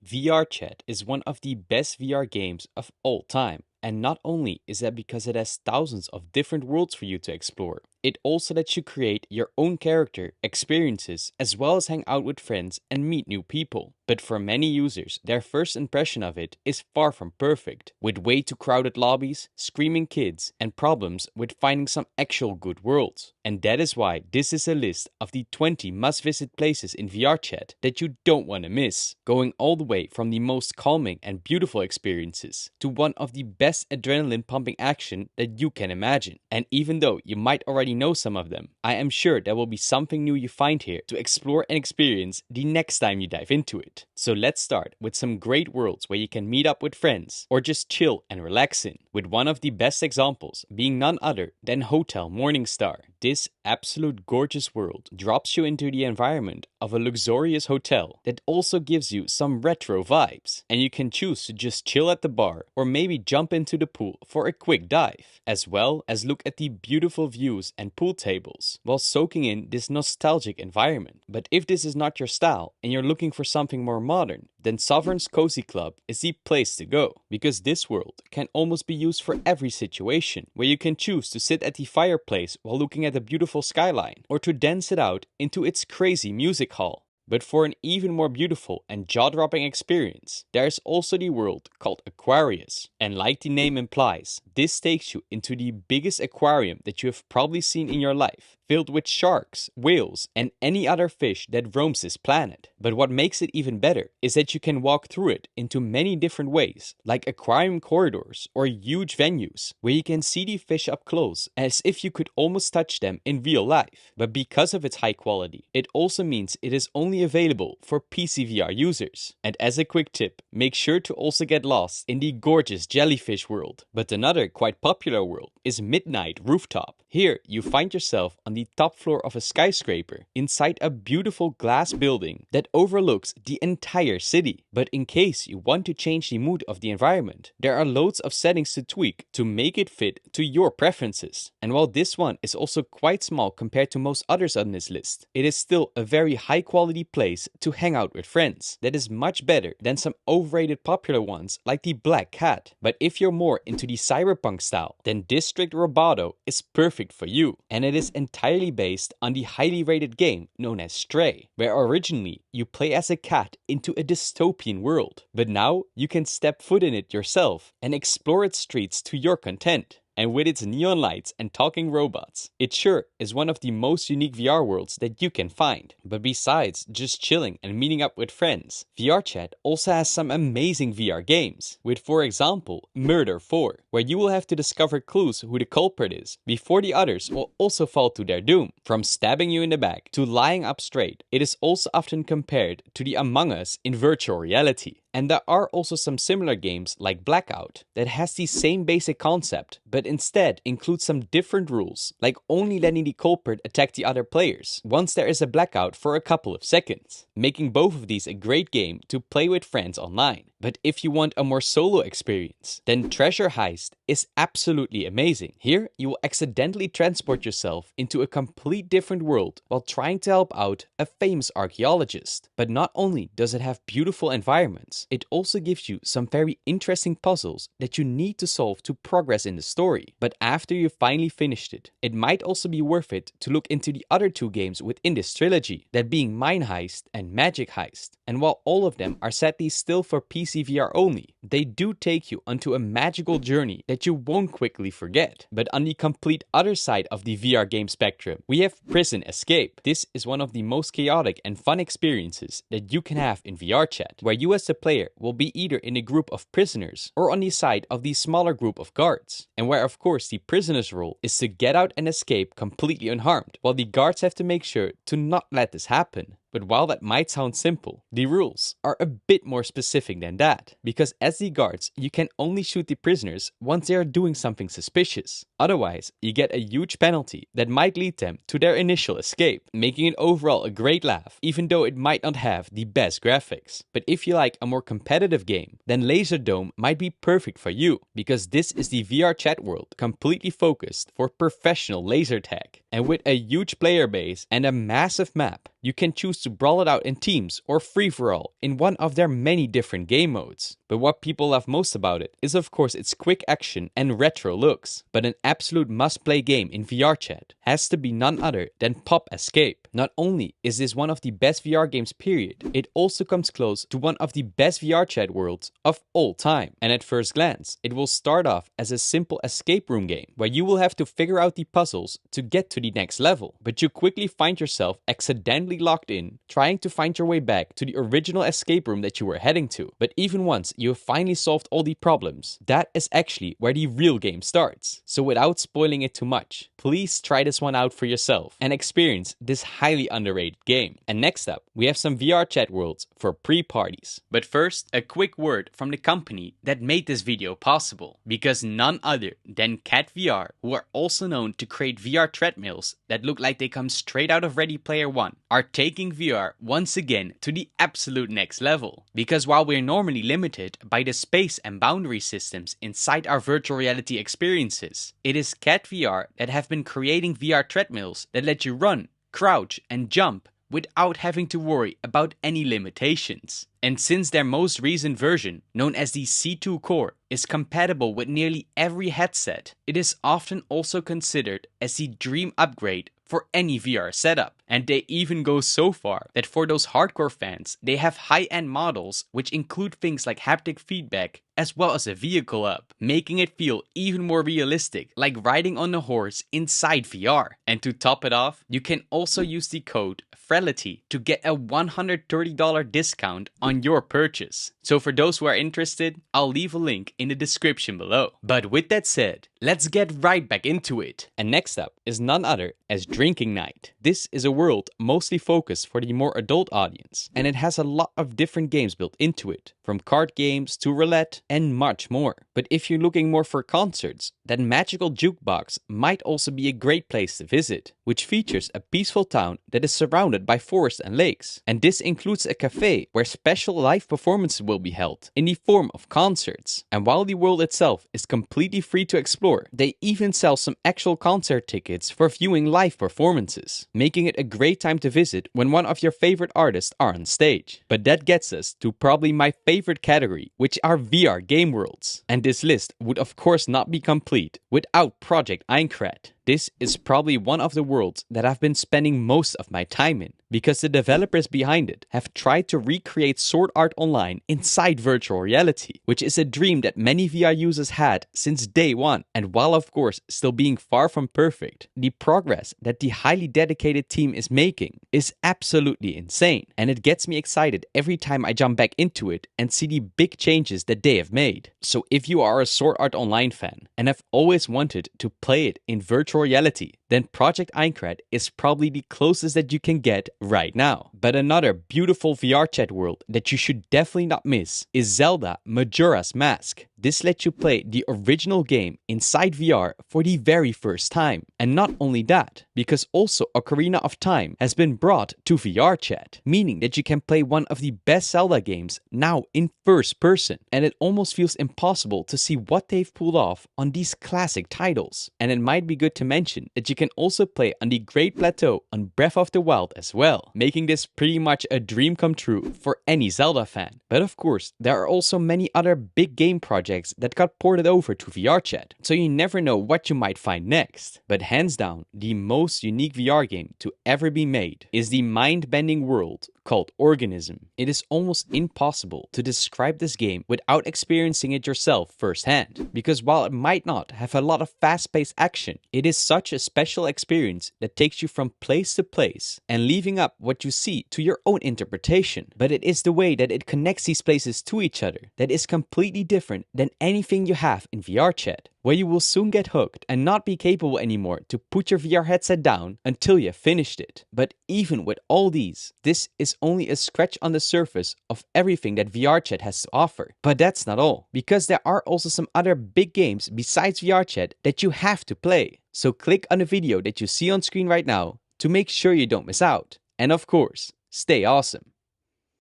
VRChat is one of the best VR games of all time. And not only is that because it has thousands of different worlds for you to explore, it also lets you create your own character, experiences, as well as hang out with friends and meet new people. But for many users, their first impression of it is far from perfect, with way too crowded lobbies, screaming kids, and problems with finding some actual good worlds. And that is why this is a list of the 20 must-visit places in VRChat that you don't want to miss, going all the way from the most calming and beautiful experiences to one of the best adrenaline-pumping action that you can imagine. And even though you might already know some of them, I am sure there will be something new you find here to explore and experience the next time you dive into it. So let's start with some great worlds where you can meet up with friends or just chill and relax in, with one of the best examples being none other than Hotel Morningstar. This absolute gorgeous world drops you into the environment of a luxurious hotel that also gives you some retro vibes, and you can choose to just chill at the bar or maybe jump into the pool for a quick dive, as well as look at the beautiful views and pool tables while soaking in this nostalgic environment. But if this is not your style and you're looking for something more modern, then Sovereign's Cozy Club is the place to go, because this world can almost be used for every situation, where you can choose to sit at the fireplace while looking at the beautiful skyline, or to dance it out into its crazy music hall. But for an even more beautiful and jaw-dropping experience, there is also the world called Aquarius. And like the name implies, this takes you into the biggest aquarium that you have probably seen in your life, filled with sharks, whales, and any other fish that roams this planet. But what makes it even better is that you can walk through it into many different ways, like aquarium corridors or huge venues, where you can see the fish up close as if you could almost touch them in real life. But because of its high quality, it also means it is only available for PCVR users. And as a quick tip, make sure to also get lost in the gorgeous jellyfish world. But another quite popular world is Midnight Rooftop. Here you find yourself on the top floor of a skyscraper inside a beautiful glass building that overlooks the entire city. But in case you want to change the mood of the environment, there are loads of settings to tweak to make it fit to your preferences. And while this one is also quite small compared to most others on this list, it is still a very high quality place to hang out with friends that is much better than some overrated popular ones like the Black Cat. But if you're more into the cyberpunk style, then District Roboto is perfect for you, and it is entirely based on the highly rated game known as Stray, where originally you play as a cat into a dystopian world, but now you can step foot in it yourself and explore its streets to your content. And with its neon lights and talking robots, it sure is one of the most unique VR worlds that you can find. But besides just chilling and meeting up with friends, VRChat also has some amazing VR games, with for example Murder 4, where you will have to discover clues who the culprit is before the others will also fall to their doom. From stabbing you in the back to lying up straight, it is also often compared to the Among Us in virtual reality. And there are also some similar games like Blackout that has the same basic concept, but instead includes some different rules, like only letting the culprit attack the other players once there is a blackout for a couple of seconds, making both of these a great game to play with friends online. But if you want a more solo experience, then Treasure Heist is absolutely amazing. Here, you will accidentally transport yourself into a complete different world while trying to help out a famous archaeologist. But not only does it have beautiful environments, it also gives you some very interesting puzzles that you need to solve to progress in the story. But after you finally finished it, it might also be worth it to look into the other two games within this trilogy, that being Mine Heist and Magic Heist. And while all of them are sadly still for PCVR only, they do take you onto a magical journey that you won't quickly forget. But on the complete other side of the VR game spectrum, we have Prison Escape. This is one of the most chaotic and fun experiences that you can have in VRChat, where you as the player will be either in a group of prisoners or on the side of the smaller group of guards, and where of course the prisoner's role is to get out and escape completely unharmed, while the guards have to make sure to not let this happen. But while that might sound simple, the rules are a bit more specific than that, because as the guards, you can only shoot the prisoners once they are doing something suspicious. Otherwise, you get a huge penalty that might lead them to their initial escape, making it overall a great laugh, even though it might not have the best graphics. But if you like a more competitive game, then Laserdome might be perfect for you, because this is the VRChat world completely focused for professional laser tag. And with a huge player base and a massive map, You can choose to brawl it out in teams or free-for-all in one of their many different game modes. But what people love most about it is of course its quick action and retro looks. But an absolute must-play game in VRChat has to be none other than Pop Escape. Not only is this one of the best VR games period, it also comes close to one of the best VRChat worlds of all time. And at first glance, it will start off as a simple escape room game where you will have to figure out the puzzles to get to the next level. But you quickly find yourself accidentally locked in, trying to find your way back to the original escape room that you were heading to. But even once you have finally solved all the problems, that is actually where the real game starts. So without spoiling it too much, please try this one out for yourself and experience this highly underrated game. And next up, we have some VRChat worlds for pre-parties. But first, a quick word from the company that made this video possible, because none other than Cat VR, who are also known to create VR treadmills that look like they come straight out of Ready Player One, are taking VR once again to the absolute next level. Because while we're normally limited by the space and boundary systems inside our virtual reality experiences, it is Cat VR that have been creating VR treadmills that let you run, crouch, and jump without having to worry about any limitations. And since their most recent version, known as the C2 Core, is compatible with nearly every headset, it is often also considered as the dream upgrade for any VR setup. And they even go so far that for those hardcore fans, they have high-end models which include things like haptic feedback as well as a vehicle up, making it feel even more realistic, like riding on a horse inside VR. And to top it off, you can also use the code FRELITY to get a $130 discount on your purchase. So for those who are interested, I'll leave a link in the description below. But with that said, let's get right back into it. And next up is none other as Drinking Night. This is a world mostly focused for the more adult audience, and it has a lot of different games built into it, from card games to roulette and much more. But if you're looking more for concerts, then Magical Jukebox might also be a great place to visit, which features a peaceful town that is surrounded by forests and lakes. And this includes a cafe where special live performances will be held in the form of concerts. And while the world itself is completely free to explore, they even sell some actual concert tickets for viewing live performances, making it a great time to visit when one of your favorite artists are on stage. But that gets us to probably my favorite category, which are VR game worlds. And this list would of course not be complete without Project Aincrad. This is probably one of the worlds that I've been spending most of my time in, because the developers behind it have tried to recreate Sword Art Online inside virtual reality, which is a dream that many VR users had since day one. And while of course still being far from perfect, the progress that the highly dedicated team is making is absolutely insane. And it gets me excited every time I jump back into it and see the big changes that they have made. So if you are a Sword Art Online fan and have always wanted to play it in virtual reality, then Project Aincrad is probably the closest that you can get right now. But another beautiful VRChat world that you should definitely not miss is Zelda Majora's Mask. This lets you play the original game inside VR for the very first time. And not only that, because also Ocarina of Time has been brought to VRChat, meaning that you can play one of the best Zelda games now in first person. And it almost feels impossible to see what they've pulled off on these classic titles. And it might be good to mention that you can also play on the Great Plateau on Breath of the Wild as well, making this pretty much a dream come true for any Zelda fan. But of course, there are also many other big game projects that got ported over to VRChat, so you never know what you might find next. But hands down, the most unique VR game to ever be made is the mind-bending world called Organism. It is almost impossible to describe this game without experiencing it yourself firsthand, because while it might not have a lot of fast-paced action, it is such a special experience that takes you from place to place and leaving up what you see to your own interpretation. But it is the way that it connects these places to each other that is completely different than anything you have in VRChat, where you will soon get hooked and not be capable anymore to put your VR headset down until you have finished it. But even with all these, this is only a scratch on the surface of everything that VRChat has to offer. But that's not all, because there are also some other big games besides VRChat that you have to play. So click on the video that you see on screen right now to make sure you don't miss out. And of course, stay awesome.